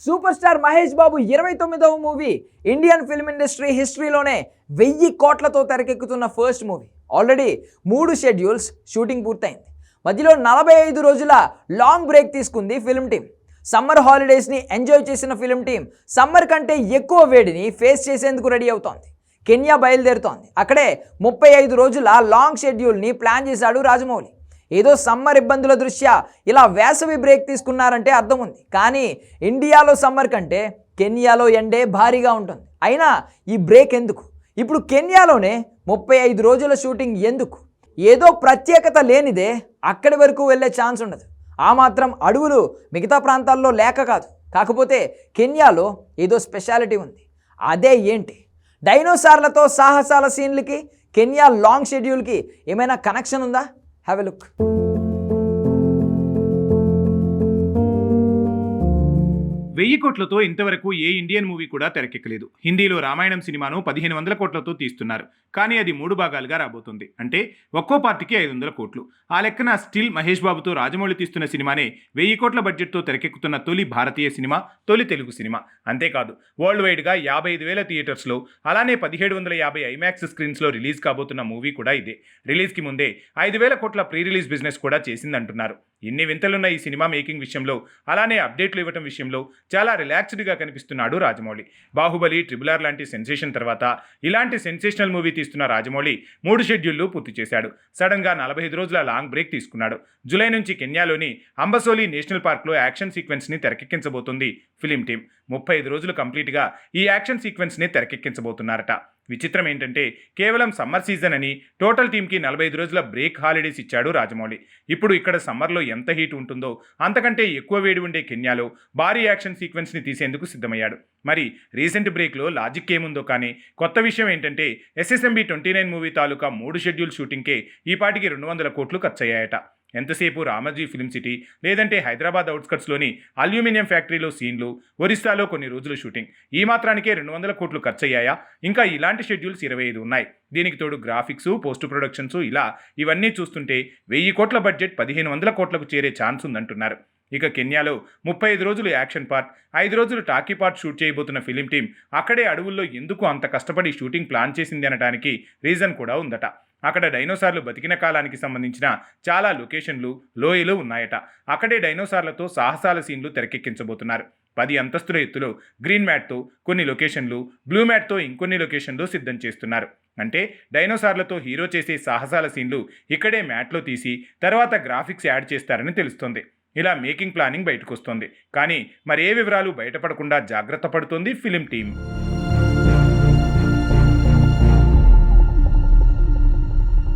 Super star Mahesh Babu 29వ movie Indian film industry హిస్టరీలోనే 1000 కోట్లతో తెరకెక్కుతున్న first movie. Already 3 schedules shooting పూర్తయింది. మధ్యలో 45 రోజుల లాంగ్ బ్రేక్ తీసుకుంది ఫిల్మ్ టీం. సమ్మర్ హాలిడేస్ని ఎంజాయ్ చేసిన ఫిల్మ్ టీం సమ్మర్ కంటే ఎక్కువ వేడిని ఫేస్ చేసేందుకు రెడీ అవుతోంది. కెన్యా బయలుదేరుతోంది. అక్కడే 35 రోజుల లాంగ్ షెడ్యూల్ని ప్లాన్ చేశాడు రాజమౌళి. ఏదో సమ్మర్ ఇబ్బందుల దృష్ట్యా ఇలా వేసవి బ్రేక్ తీసుకున్నారంటే అర్థం ఉంది. కానీ ఇండియాలో సమ్మర్ కంటే కెన్యాలో ఎండే భారీగా ఉంటుంది. అయినా ఈ బ్రేక్ ఎందుకు? ఇప్పుడు కెన్యాలోనే 35 రోజుల షూటింగ్ ఎందుకు? ఏదో ప్రత్యేకత లేనిదే అక్కడి వరకు వెళ్ళే ఛాన్స్ ఉండదు. ఆ మాత్రం అడవులు మిగతా ప్రాంతాల్లో లేక కాదు. కాకపోతే కెన్యాలో ఏదో స్పెషాలిటీ ఉంది. అదే ఏంటి? డైనోసార్లతో సాహసాల సీన్లకి కెన్యా లాంగ్ షెడ్యూల్కి ఏమైనా కనెక్షన్ ఉందా? Have a look. 1000 కోట్లతో ఇంతవరకు ఏ ఇండియన్ మూవీ కూడా తెరకెక్కలేదు. హిందీలో రామాయణం సినిమాను 1500 కోట్లతో తీస్తున్నారు. కానీ అది 3 భాగాలుగా రాబోతుంది. అంటే ఒక్కో పార్టీకి 500 కోట్లు. ఆ లెక్కన స్టిల్ మహేష్ బాబుతో రాజమౌళి తీస్తున్న సినిమానే 1000 కోట్ల బడ్జెట్తో తెరకెక్కుతున్న తొలి భారతీయ సినిమా, తొలి తెలుగు సినిమా. అంతేకాదు వరల్డ్ వైడ్గా 55,000 థియేటర్స్లో, అలానే 1750 ఐమాక్స్ స్క్రీన్స్లో రిలీజ్ కాబోతున్న మూవీ కూడా ఇదే. రిలీజ్కి ముందే 5,000 కోట్ల ప్రీ రిలీజ్ బిజినెస్ కూడా చేసిందంటున్నారు. ఎన్ని వింతలున్న ఈ సినిమా మేకింగ్ విషయంలో, అలానే అప్డేట్లు ఇవ్వటం విషయంలో చాలా రిలాక్స్డ్గా కనిపిస్తున్నాడు రాజమౌళి. బాహుబలి, ట్రిబుల్ ఆర్ లాంటి సెన్సేషన్ తర్వాత ఇలాంటి సెన్సేషనల్ మూవీ తీస్తున్న రాజమౌళి 3 షెడ్యూళ్లు పూర్తి చేశాడు. సడన్గా 45 రోజుల లాంగ్ బ్రేక్ తీసుకున్నాడు. జూలై నుంచి కెన్యాలోని అంబసోలి నేషనల్ పార్క్లో యాక్షన్ సీక్వెన్స్ని తెరకెక్కించబోతుంది ఫిలిం టీం. 35 రోజులు కంప్లీట్గా ఈ యాక్షన్ సీక్వెన్స్ని తెరకెక్కించబోతున్నారట. విచిత్రం ఏంటంటే కేవలం సమ్మర్ సీజన్ అని టోటల్ టీంకి 45 రోజుల బ్రేక్ హాలిడేస్ ఇచ్చాడు రాజమౌళి. ఇప్పుడు ఇక్కడ సమ్మర్లో ఎంత హీట్ ఉంటుందో అంతకంటే ఎక్కువ వేడి ఉండే కెన్యాలో భారీ యాక్షన్ సీక్వెన్స్ని తీసేందుకు సిద్ధమయ్యాడు. మరి రీసెంట్ బ్రేక్లో లాజిక్ ఏముందో కానీ కొత్త విషయం ఏంటంటే SSMB 29 మూవీ తాలూకా 3 షెడ్యూల్ షూటింగ్కే ఈ పాటికి 200 కోట్లు ఖర్చయ్యాయట. ఎంతసేపు రామోజీ ఫిల్మ్ సిటీ లేదంటే హైదరాబాద్ అవుట్స్కట్స్లోని అల్యూమినియం ఫ్యాక్టరీలో సీన్లు, ఒరిస్సాలో కొన్ని రోజులు షూటింగ్, ఈ మాత్రానికే 200 కోట్లు ఖర్చయ్యాయా? ఇంకా ఇలాంటి షెడ్యూల్స్ 25 ఉన్నాయి. దీనికి తోడు గ్రాఫిక్స్, పోస్ట్ ప్రొడక్షన్స్, ఇవన్నీ చూస్తుంటే 1000 కోట్ల బడ్జెట్ 1500 కోట్లకు చేరే ఛాన్స్ ఉందంటున్నారు. ఇక కెన్యాలో 35 రోజులు యాక్షన్ పార్ట్, 5 రోజులు టాకీ పార్ట్ షూట్ చేయబోతున్న ఫిలిం టీం అక్కడే అడవుల్లో ఎందుకు అంత కష్టపడి షూటింగ్ ప్లాన్ చేసింది అనడానికి రీజన్ కూడా ఉందట. అక్కడ డైనోసార్లు బతికిన కాలానికి సంబంధించిన చాలా లొకేషన్లు, లోయలు ఉన్నాయట. అక్కడే డైనోసార్లతో సాహసాల సీన్లు తెరకెక్కించబోతున్నారు. 10 అంతస్తుల ఎత్తులో గ్రీన్ మ్యాట్తో కొన్ని లొకేషన్లు, బ్లూ మ్యాట్తో ఇంకొన్ని లొకేషన్లు సిద్ధం చేస్తున్నారు. అంటే డైనోసార్లతో హీరో చేసే సాహసాల సీన్లు ఇక్కడే మ్యాట్లో తీసి తర్వాత గ్రాఫిక్స్ యాడ్ చేస్తారని తెలుస్తోంది. ఇలా మేకింగ్ ప్లానింగ్ బయటకు వస్తుంది. కానీ మరే వివరాలు బయటపడకుండా జాగ్రత్త పడుతోంది ఫిలిం టీం.